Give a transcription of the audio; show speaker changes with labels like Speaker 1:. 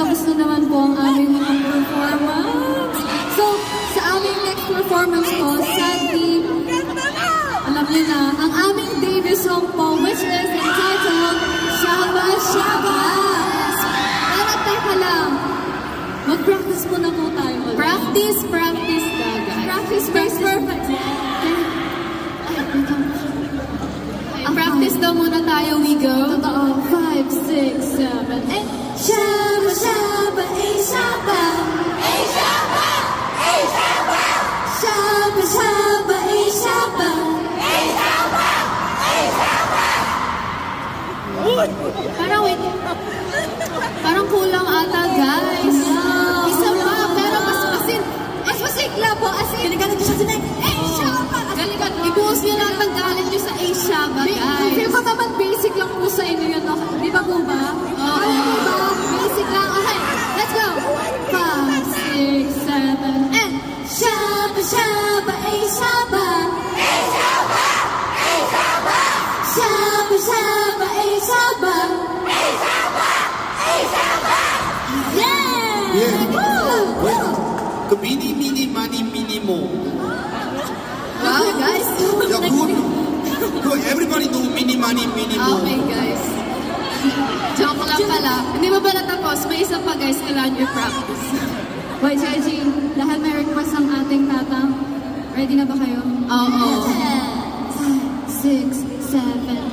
Speaker 1: tapos na naman po ang aming mga performance. So, sa aming next performance po, sadly, alam niyo na, ang aming debut song po, which is entitled Shaba Shaba. Pero teka lang, mag-practice muna po tayo. Practice ka, guys. Practice makes perfect. Practice daw muna tayo, we go. Totoo. 5, 6, 7, 8. Shaba, shaba, eh, shaba. Eh, shaba, eh, shaba. Shaba, shaba, eh, shaba. Eh, shaba, eh, shaba. Parang wait. Parang kulang ata, guys. Isa pa, pero mas masigla po. As in, galing siya sila. Eh, shaba. I-buhos nyo lang ang galing nyo sa eh, shaba, guys. Feel ko naman basic lang po sa inyo yun. Di ba po ba? Oo. Basic lang. Okay, let's go. 5, 6, 7, and shaba, shaba, eh, shaba. Eh, shaba, eh, shaba. Shaba, shaba, eh, shaba. Eh, shaba, eh, shaba. Yeah!
Speaker 2: Wait. Mini, mini, money, minimo.
Speaker 1: Wow, guys.
Speaker 2: Yeah, good. Everybody do mini, money, minimo.
Speaker 1: Okay, guys. Joke lang pala. Hindi ba natapos? May isa pa, guys. Kailangan your practice. Wait, Sergi. Dahil may request ang ating tatang. Ready na ba kayo? Oo. 5, 6, 7,